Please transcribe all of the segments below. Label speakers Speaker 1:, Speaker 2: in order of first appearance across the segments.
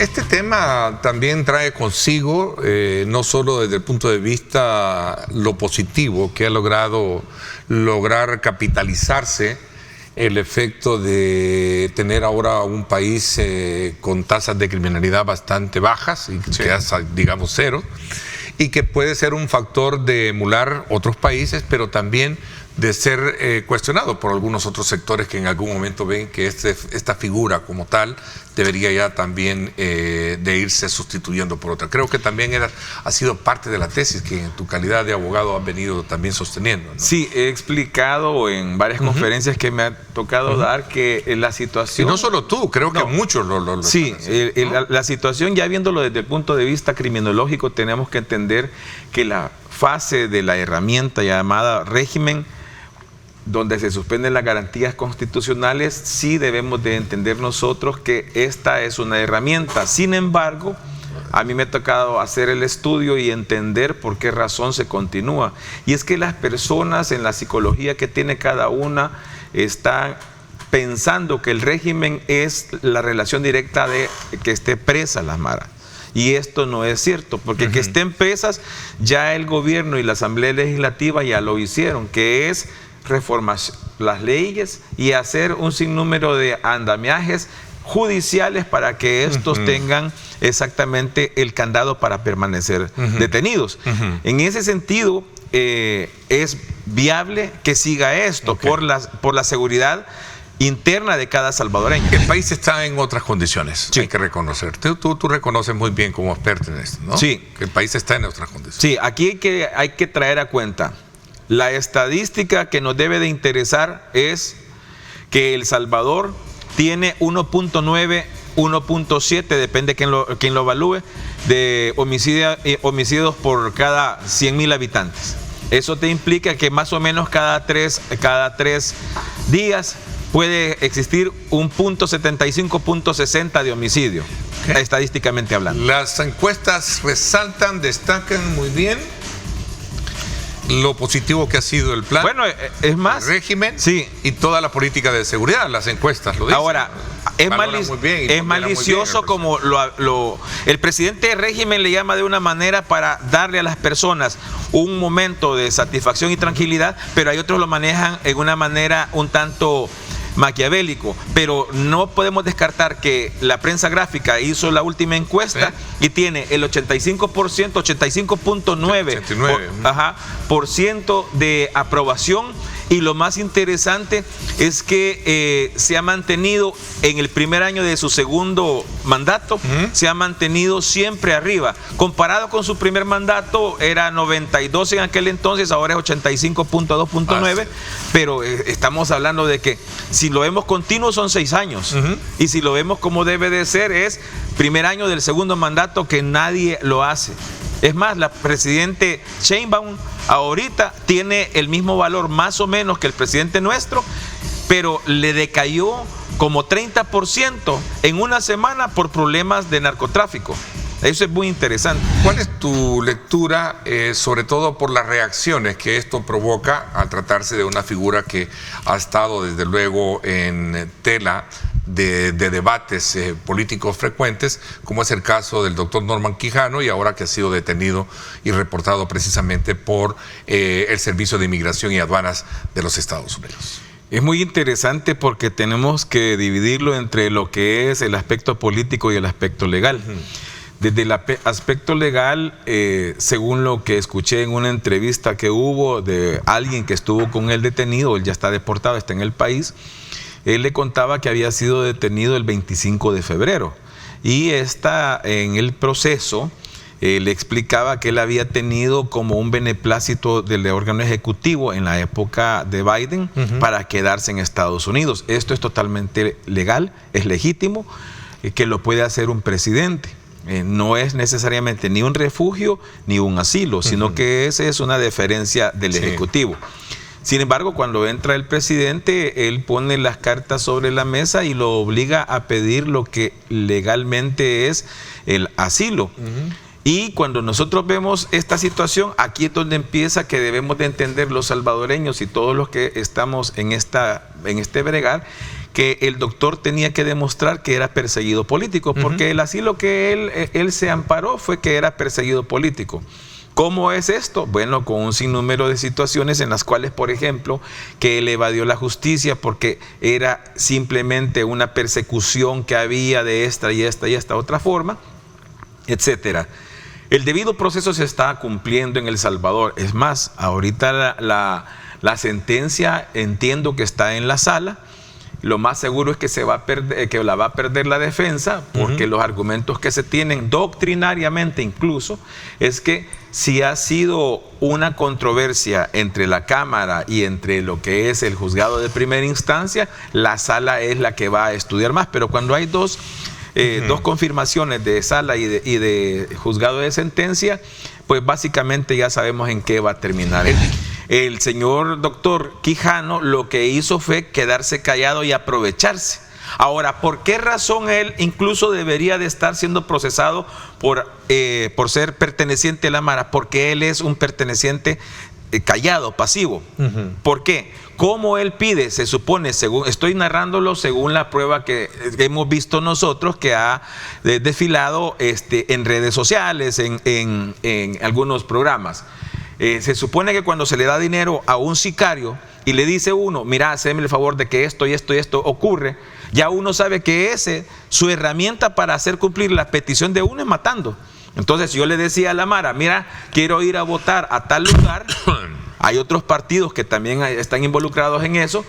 Speaker 1: Este tema también trae consigo, no solo desde el punto de vista lo positivo que ha lograr capitalizarse el efecto de tener ahora un país con tasas de criminalidad bastante bajas, y que digamos cero, y que puede ser un factor de emular otros países, pero también de ser cuestionado por algunos otros sectores que en algún momento ven que esta figura como tal debería ya también de irse sustituyendo por otra. Creo que también ha sido parte de la tesis que en tu calidad de abogado has venido también sosteniendo, ¿no?
Speaker 2: Sí, he explicado en varias conferencias que me ha tocado dar que la situación...
Speaker 1: Y no solo tú, creo que muchos lo
Speaker 2: sí, la situación, ya viéndolo desde el punto de vista criminológico, tenemos que entender que la fase de la herramienta llamada régimen, donde se suspenden las garantías constitucionales, sí debemos de entender nosotros que esta es una herramienta. Sin embargo, a mí me ha tocado hacer el estudio y entender por qué razón se continúa. Y es que las personas, en la psicología que tiene cada una, están pensando que el régimen es la relación directa de que esté presa la mara. Y esto no es cierto, porque que estén presas, ya el gobierno y la Asamblea Legislativa ya lo hicieron, que es reformar las leyes y hacer un sinnúmero de andamiajes judiciales para que estos tengan exactamente el candado para permanecer detenidos. En ese sentido, es viable que siga esto por la seguridad interna de cada salvadoreño.
Speaker 1: El país está en otras condiciones, hay que reconocer. Tú reconoces muy bien como experto en esto, ¿no?
Speaker 2: Sí.
Speaker 1: Que el país está en otras condiciones.
Speaker 2: Sí, aquí hay que traer a cuenta. La estadística que nos debe de interesar es que El Salvador tiene 1.9, 1.7, depende quién lo evalúe, de homicidios por cada 100.000 habitantes. Eso te implica que más o menos cada tres días puede existir un .75, .60 de homicidio, estadísticamente hablando.
Speaker 1: Las encuestas destacan muy bien lo positivo que ha sido el plan,
Speaker 2: bueno, es más,
Speaker 1: el régimen,
Speaker 2: sí,
Speaker 1: y toda la política de seguridad. Las encuestas lo dicen.
Speaker 2: Ahora, es malicioso como el presidente del régimen le llama de una manera para darle a las personas un momento de satisfacción y tranquilidad, pero hay otros lo manejan en una manera un tanto maquiavélico. Pero no podemos descartar que la prensa gráfica hizo la última encuesta y tiene el 85%, 85.9% de aprobación. Y lo más interesante es que se ha mantenido en el primer año de su segundo mandato, se ha mantenido siempre arriba. Comparado con su primer mandato, era 92 en aquel entonces, ahora es 85.2.9, pero estamos hablando de que si lo vemos continuo son 6 años. Y si lo vemos como debe de ser, es primer año del segundo mandato que nadie lo hace. Es más, la presidente Sheinbaum ahorita tiene el mismo valor más o menos que el presidente nuestro, pero le decayó como 30% en una semana por problemas de narcotráfico. Eso es muy interesante.
Speaker 1: ¿Cuál es tu lectura, sobre todo por las reacciones que esto provoca al tratarse de una figura que ha estado desde luego en tela de debates políticos frecuentes, como es el caso del doctor Norman Quijano, y ahora que ha sido detenido y reportado precisamente por el Servicio de Inmigración y Aduanas de los Estados Unidos?
Speaker 2: Es muy interesante porque tenemos que dividirlo entre lo que es el aspecto político y el aspecto legal. Desde el aspecto legal, según lo que escuché en una entrevista que hubo de alguien que estuvo con él detenido, él ya está deportado, está en el país, él le contaba que había sido detenido el 25 de febrero y está en el proceso. Le explicaba que él había tenido como un beneplácito del órgano ejecutivo en la época de Biden para quedarse en Estados Unidos. Esto es totalmente legal, es legítimo, que lo puede hacer un presidente. No es necesariamente ni un refugio ni un asilo, sino que esa es una deferencia del Ejecutivo. Sin embargo, cuando entra el presidente, él pone las cartas sobre la mesa y lo obliga a pedir lo que legalmente es el asilo. Y cuando nosotros vemos esta situación, aquí es donde empieza que debemos de entender los salvadoreños y todos los que estamos en este bregar, que el doctor tenía que demostrar que era perseguido político, porque el asilo que él se amparó fue que era perseguido político. ¿Cómo es esto? Bueno, con un sinnúmero de situaciones en las cuales, por ejemplo, que él evadió la justicia porque era simplemente una persecución que había de esta y esta otra forma, etcétera. El debido proceso se está cumpliendo en El Salvador. Es más, ahorita la sentencia entiendo que está en la sala. Lo más seguro es que la va a perder la defensa, porque los argumentos que se tienen doctrinariamente incluso es que si ha sido una controversia entre la Cámara y entre lo que es el juzgado de primera instancia, la sala es la que va a estudiar más. Pero cuando hay dos confirmaciones de sala y de juzgado de sentencia, pues básicamente ya sabemos en qué va a terminar. El señor doctor Quijano lo que hizo fue quedarse callado y aprovecharse. Ahora, ¿por qué razón él incluso debería de estar siendo procesado por ser perteneciente a la Mara? Porque él es un perteneciente callado, pasivo. ¿Por qué? ¿Cómo él pide? Se supone, estoy narrándolo según la prueba que hemos visto nosotros, que ha desfilado en redes sociales, en algunos programas. Se supone que cuando se le da dinero a un sicario y le dice uno, mira, haceme el favor de que esto y esto y esto ocurre, ya uno sabe que su herramienta para hacer cumplir la petición de uno es matando. Entonces yo le decía a la Mara, mira, quiero ir a votar a tal lugar, hay otros partidos que también están involucrados en eso.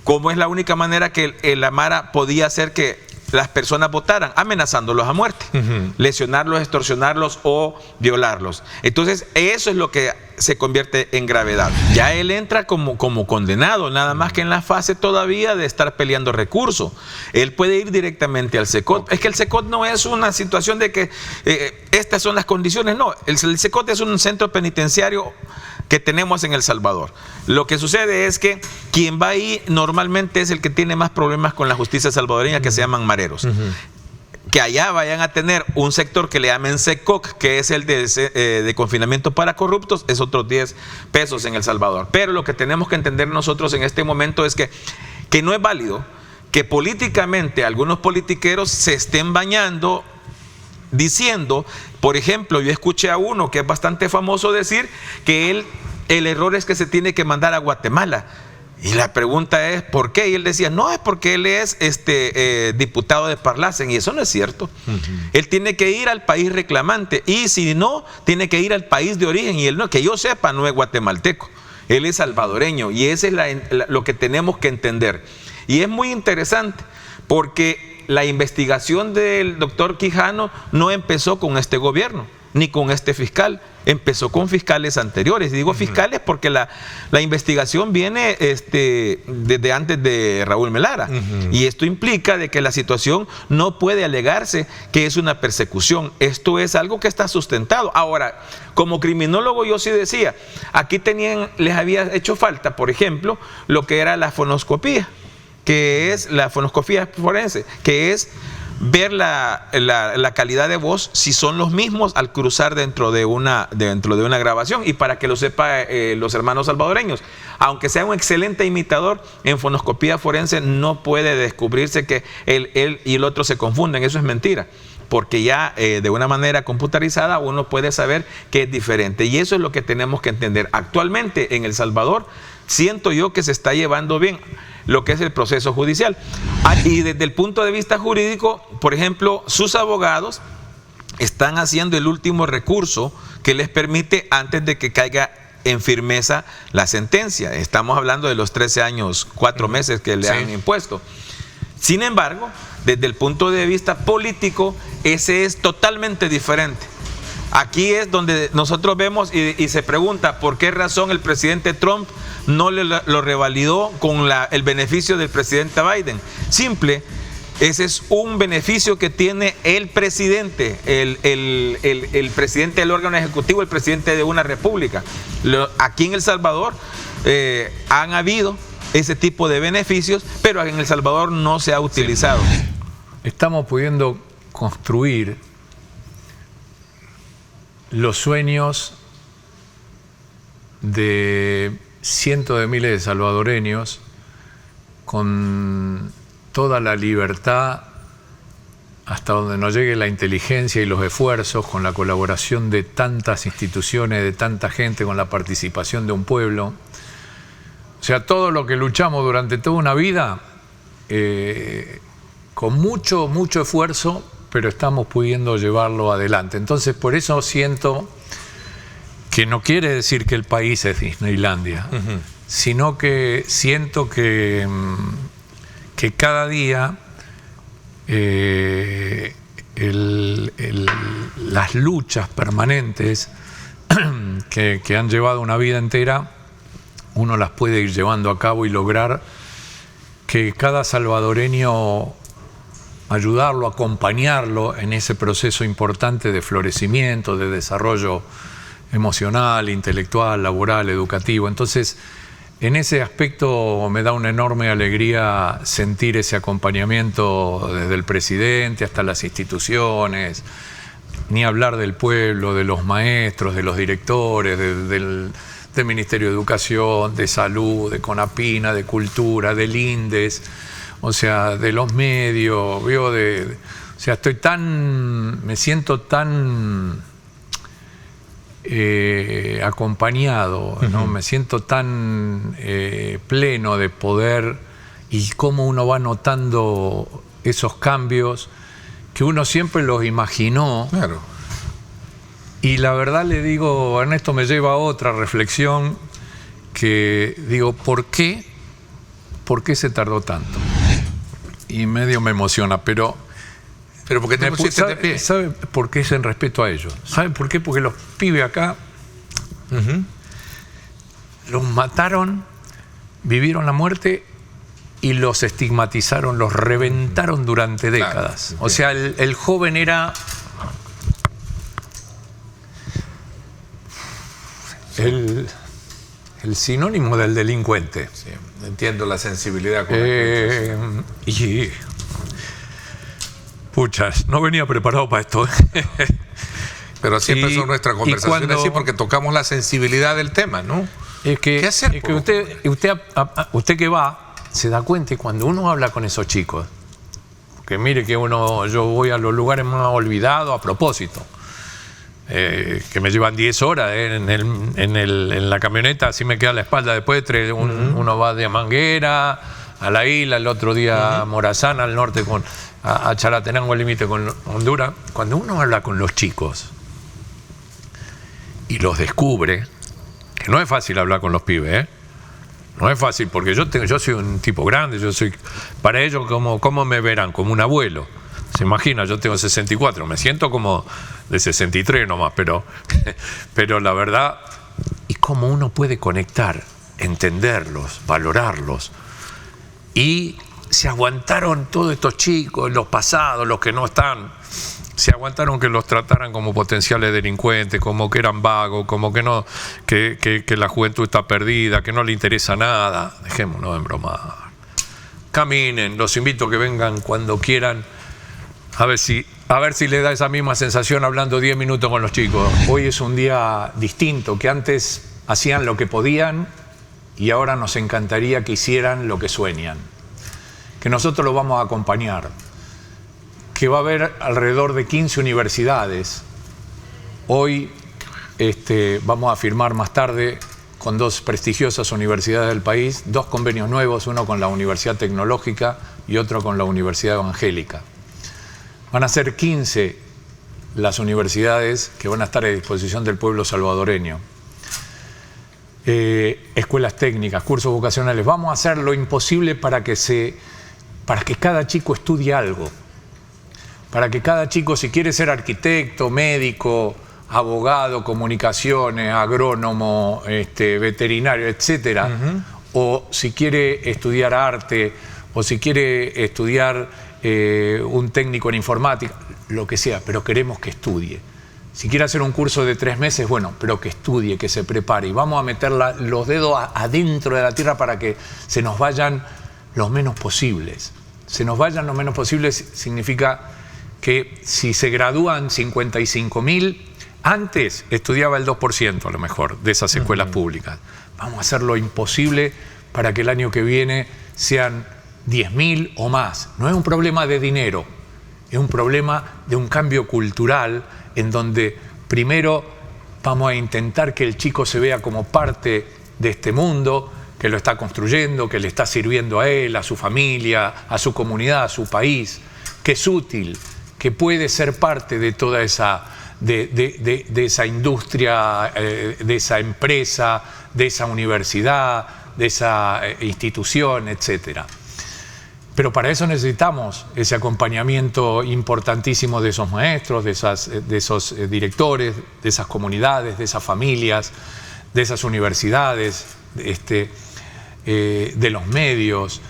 Speaker 2: ¿Cómo es la única manera que la Mara podía hacer que las personas votaran? Amenazándolos a muerte, lesionarlos, extorsionarlos o violarlos. Entonces eso es lo que se convierte en gravedad. Ya él entra como condenado, nada más que en la fase todavía de estar peleando recursos. Él puede ir directamente al SECOT. Es que el SECOT no es una situación de que estas son las condiciones, no. El SECOT es un centro penitenciario que tenemos en El Salvador. Lo que sucede es que quien va ahí normalmente es el que tiene más problemas con la justicia salvadoreña, que se llaman mareros. Que allá vayan a tener un sector que le llamen SECOC, que es el de confinamiento para corruptos, es otros 10 pesos en El Salvador. Pero lo que tenemos que entender nosotros en este momento es que no es válido que políticamente algunos politiqueros se estén bañando diciendo, por ejemplo, yo escuché a uno que es bastante famoso decir que el error es que se tiene que mandar a Guatemala. Y la pregunta es, ¿por qué? Y él decía, no, es porque él es diputado de Parlacen, y eso no es cierto. Él tiene que ir al país reclamante, y si no, tiene que ir al país de origen, y él no, que yo sepa, no es guatemalteco, él es salvadoreño, y eso es lo que tenemos que entender. Y es muy interesante, porque la investigación del doctor Quijano no empezó con este gobierno, ni con este fiscal, empezó con fiscales anteriores. Y digo fiscales porque la investigación viene desde antes de Raúl Melara. Y esto implica de que la situación no puede alegarse que es una persecución. Esto es algo que está sustentado. Ahora, como criminólogo yo sí decía, aquí les había hecho falta, por ejemplo, lo que era la fonoscopía, que es la fonoscopía forense, que es ver la calidad de voz, si son los mismos al cruzar dentro de una grabación. Y para que lo sepa los hermanos salvadoreños, aunque sea un excelente imitador, en fonoscopía forense no puede descubrirse que él y el otro se confunden. Eso es mentira, porque ya de una manera computarizada uno puede saber que es diferente. Y eso es lo que tenemos que entender. Actualmente en El Salvador siento yo que se está llevando bien lo que es el proceso judicial. Y desde el punto de vista jurídico, por ejemplo, sus abogados están haciendo el último recurso que les permite antes de que caiga en firmeza la sentencia. Estamos hablando de los 13 años, 4 meses que le han impuesto. Sin embargo, desde el punto de vista político, ese es totalmente diferente. Aquí es donde nosotros vemos y se pregunta por qué razón el presidente Trump no lo revalidó con el beneficio del presidente Biden. Simple, ese es un beneficio que tiene el presidente, el presidente del órgano ejecutivo, el presidente de una república. Aquí en El Salvador han habido ese tipo de beneficios, pero en El Salvador no se ha utilizado.
Speaker 3: Estamos pudiendo construir los sueños de cientos de miles de salvadoreños con toda la libertad hasta donde nos llegue la inteligencia y los esfuerzos, con la colaboración de tantas instituciones, de tanta gente, con la participación de un pueblo. O sea, todo lo que luchamos durante toda una vida, con mucho, mucho esfuerzo, pero estamos pudiendo llevarlo adelante. Entonces, por eso siento que no quiere decir que el país es Disneylandia, sino que siento que cada día las luchas permanentes que han llevado una vida entera, uno las puede ir llevando a cabo y lograr que cada salvadoreño, ayudarlo, acompañarlo en ese proceso importante de florecimiento, de desarrollo emocional, intelectual, laboral, educativo. Entonces, en ese aspecto me da una enorme alegría sentir ese acompañamiento desde el presidente hasta las instituciones, ni hablar del pueblo, de los maestros, de los directores, del Ministerio de Educación, de Salud, de CONAPINA, de Cultura, del INDES, o sea, de los medios, o sea, me siento tan acompañado, ¿no? Me siento tan pleno de poder, y cómo uno va notando esos cambios que uno siempre los imaginó.
Speaker 1: Claro.
Speaker 3: Y la verdad le digo, Ernesto, me lleva a otra reflexión que digo, ¿por qué se tardó tanto? Y medio me emociona, pero
Speaker 1: porque te pusiste de pie.
Speaker 3: ¿Sabe por qué es en respeto a ellos? ¿Sabe por qué? Porque los pibes acá los mataron, vivieron la muerte y los estigmatizaron, los reventaron durante décadas. Claro. O sea, el joven era el sinónimo del delincuente.
Speaker 1: Sí, entiendo la sensibilidad con
Speaker 3: y puchas, no venía preparado para esto.
Speaker 1: Pero siempre son nuestras conversaciones así, porque tocamos la sensibilidad del tema, ¿no?
Speaker 3: Es que,
Speaker 1: ¿qué hacer?
Speaker 3: Es que usted que va, se da cuenta, y cuando uno habla con esos chicos, que mire que yo voy a los lugares más olvidados a propósito, que me llevan 10 horas en la camioneta, así me queda la espalda después. Uno va de Manguera a la isla, el otro día a Morazán, al norte, a Chalatenango, al límite con Honduras. Cuando uno habla con los chicos y los descubre, que no es fácil hablar con los pibes, no es fácil, porque yo soy un tipo grande, para ellos, ¿cómo me verán? Como un abuelo. Se imagina, yo tengo 64, me siento como de 63 nomás, pero la verdad, y cómo uno puede conectar, entenderlos, valorarlos. Y se aguantaron todos estos chicos, los pasados, los que no están, se aguantaron que los trataran como potenciales delincuentes, como que eran vagos, como que no, que la juventud está perdida, que no le interesa nada. Dejémonos de bromar. Caminen, los invito a que vengan cuando quieran. A ver si les da esa misma sensación hablando 10 minutos con los chicos. Hoy es un día distinto, que antes hacían lo que podían y ahora nos encantaría que hicieran lo que sueñan. Que nosotros los vamos a acompañar. Que va a haber alrededor de 15 universidades. Hoy vamos a firmar más tarde con 2 prestigiosas universidades del país, 2 convenios nuevos, uno con la Universidad Tecnológica y otro con la Universidad Evangélica. Van a ser 15 las universidades que van a estar a disposición del pueblo salvadoreño. Escuelas técnicas, cursos vocacionales. Vamos a hacer lo imposible para que cada chico estudie algo. Para que cada chico, si quiere ser arquitecto, médico, abogado, comunicaciones, agrónomo, veterinario, etcétera, o si quiere estudiar arte, o si quiere estudiar un técnico en informática, lo que sea, pero queremos que estudie. Si quiere hacer un curso de 3 meses, bueno, pero que estudie, que se prepare. Y vamos a meter los dedos adentro de la tierra para que se nos vayan los menos posibles. Se nos vayan los menos posibles significa que si se gradúan 55.000, antes estudiaba el 2% a lo mejor de esas escuelas públicas. Vamos a hacer lo imposible para que el año que viene sean 10.000 o más. No es un problema de dinero, es un problema de un cambio cultural en donde primero vamos a intentar que el chico se vea como parte de este mundo, que lo está construyendo, que le está sirviendo a él, a su familia, a su comunidad, a su país, que es útil, que puede ser parte de toda esa, de esa industria, de esa empresa, de esa universidad, de esa institución, etcétera. Pero para eso necesitamos ese acompañamiento importantísimo de esos maestros, de esos directores, de esas comunidades, de esas familias, de esas universidades, de los medios,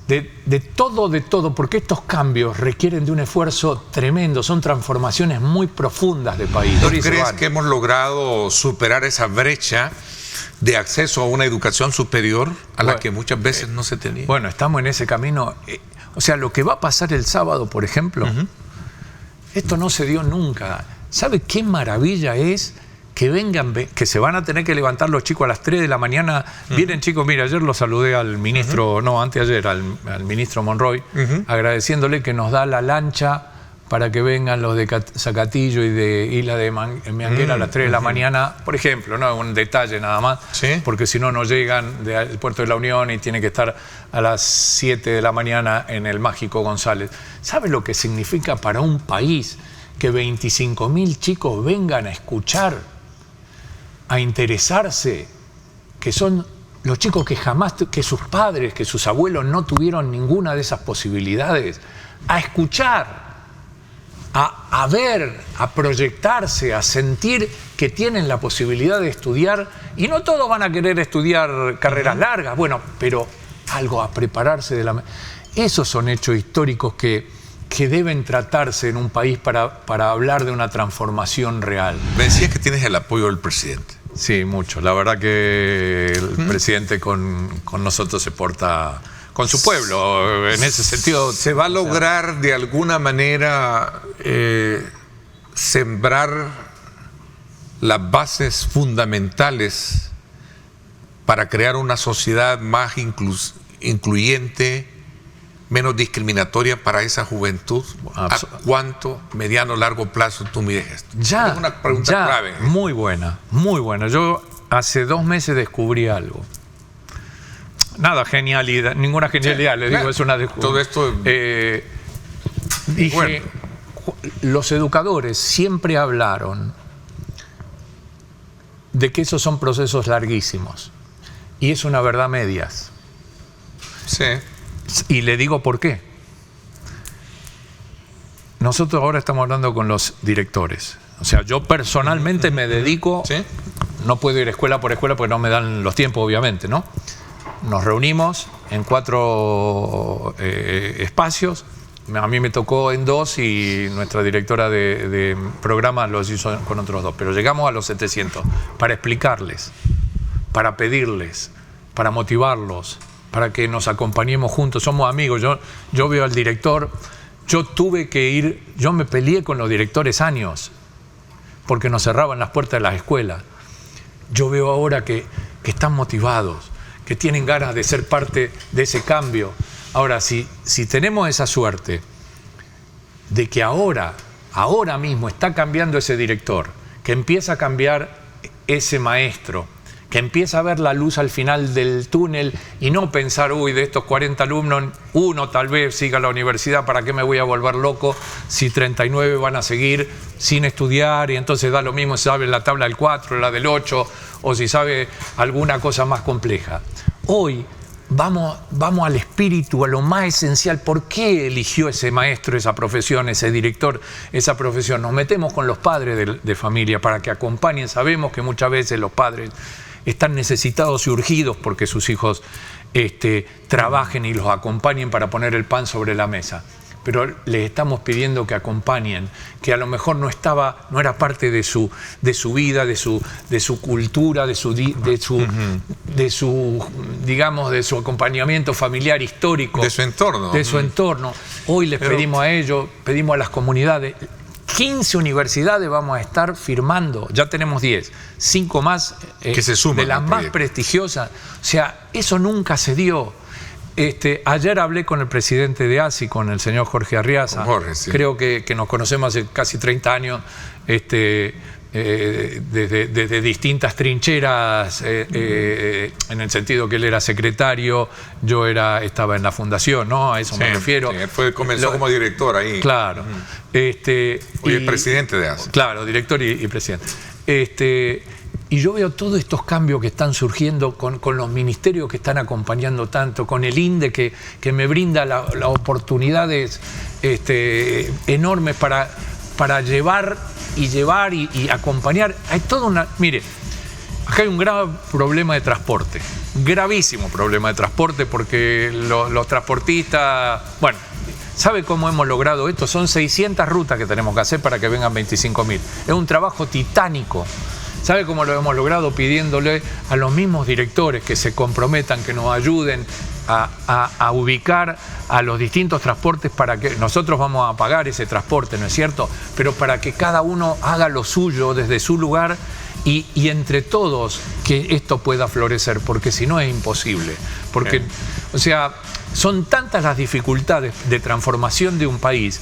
Speaker 3: de todo, porque estos cambios requieren de un esfuerzo tremendo, son transformaciones muy profundas de país.
Speaker 1: ¿Tú crees que hemos logrado superar esa brecha de acceso a una educación superior a la que muchas veces no se tenía?
Speaker 3: Bueno, estamos en ese camino. O sea, lo que va a pasar el sábado, por ejemplo, esto no se dio nunca. ¿Sabe qué maravilla es que vengan, que se van a tener que levantar los chicos a las 3 de la mañana? Vienen chicos, mira, ayer lo saludé al ministro, no, anteayer, al ministro Monroy, agradeciéndole que nos da la lancha para que vengan los de Zacatillo y de Isla de Meanguera a las 3 de la mañana, por ejemplo, no un detalle nada más, porque si no, no llegan del puerto de la Unión y tienen que estar a las 7 de la mañana en el Mágico González. ¿Sabe lo que significa para un país que 25.000 chicos vengan a escuchar, a interesarse, que son los chicos que jamás, que sus padres, que sus abuelos no tuvieron ninguna de esas posibilidades, a escuchar, a ver, a proyectarse, a sentir que tienen la posibilidad de estudiar? Y no todos van a querer estudiar carreras largas, bueno, pero algo, a prepararse de la... Esos son hechos históricos que deben tratarse en un país para hablar de una transformación real.
Speaker 1: Me decías que tienes el apoyo del presidente.
Speaker 3: Sí, mucho. La verdad que el presidente con nosotros se porta con su pueblo. En ese sentido...
Speaker 1: ¿Se va a lograr de alguna manera sembrar las bases fundamentales para crear una sociedad más incluyente, menos discriminatoria para esa juventud? ¿A cuánto, mediano, largo plazo tú mides esto?
Speaker 3: Ya,
Speaker 1: es una pregunta clave.
Speaker 3: Muy buena, muy buena. Yo hace 2 meses descubrí algo. Nada genialidad, ninguna genialidad, les digo, es una...
Speaker 1: Todo esto...
Speaker 3: dije,
Speaker 1: bueno,
Speaker 3: los educadores siempre hablaron de que esos son procesos larguísimos. Y es una verdad medias.
Speaker 1: Sí.
Speaker 3: Y le digo por qué. Nosotros ahora estamos hablando con los directores. O sea, yo personalmente me dedico...
Speaker 1: ¿Sí?
Speaker 3: No puedo ir escuela por escuela porque no me dan los tiempos, obviamente, ¿no? Nos reunimos en 4 espacios. A mí me tocó en 2 y nuestra directora de programas los hizo con otros 2. Pero llegamos a los 700 para explicarles, para pedirles, para motivarlos, para que nos acompañemos juntos. Somos amigos. Yo veo al director. Yo tuve que ir, yo me peleé con los directores años porque nos cerraban las puertas de las escuelas. Yo veo ahora que están motivados, que tienen ganas de ser parte de ese cambio. Ahora, si tenemos esa suerte de que ahora mismo está cambiando ese director, que empieza a cambiar ese maestro, que empieza a ver la luz al final del túnel y no pensar, uy, de estos 40 alumnos, uno tal vez siga a la universidad, ¿para qué me voy a volver loco si 39 van a seguir sin estudiar? Y entonces da lo mismo si sabe la tabla del 4, la del 8, o si sabe alguna cosa más compleja. Hoy vamos al espíritu, a lo más esencial. ¿Por qué eligió ese maestro esa profesión, ese director esa profesión? Nos metemos con los padres de familia para que acompañen. Sabemos que muchas veces los padres están necesitados y urgidos porque sus hijos trabajen y los acompañen para poner el pan sobre la mesa. Pero les estamos pidiendo que acompañen, que a lo mejor no era parte de su vida, de su cultura, de su acompañamiento familiar histórico.
Speaker 1: De su entorno.
Speaker 3: De su entorno. Hoy les pedimos a ellos, pedimos a las comunidades. 15 universidades vamos a estar firmando, ya tenemos 10, 5 más
Speaker 1: que se suman
Speaker 3: de las más prestigiosas. O sea, eso nunca se dio. Ayer hablé con el presidente de ASI, con el señor Jorge Arriaza.
Speaker 1: Jorge, sí.
Speaker 3: Creo que nos conocemos hace casi 30 años, desde distintas trincheras, en el sentido que él era secretario, yo estaba en la fundación, ¿no? A eso me refiero.
Speaker 1: Sí, comenzó como director ahí.
Speaker 3: Claro.
Speaker 1: Hoy es presidente de ASI.
Speaker 3: Claro, director y presidente. Y yo veo todos estos cambios que están surgiendo con los ministerios que están acompañando tanto, con el INDE que me brinda las oportunidades enormes para llevar y acompañar. Hay toda una... Mire, acá hay un grave problema de transporte, gravísimo problema de transporte, porque los transportistas... Bueno, ¿sabe cómo hemos logrado esto? Son 600 rutas que tenemos que hacer para que vengan 25.000. Es un trabajo titánico. ¿Sabe cómo lo hemos logrado? Pidiéndole a los mismos directores que se comprometan, que nos ayuden a ubicar a los distintos transportes, para que nosotros vamos a pagar ese transporte, ¿no es cierto? Pero para que cada uno haga lo suyo desde su lugar y entre todos que esto pueda florecer, porque si no es imposible. Porque, o sea, son tantas las dificultades de transformación de un país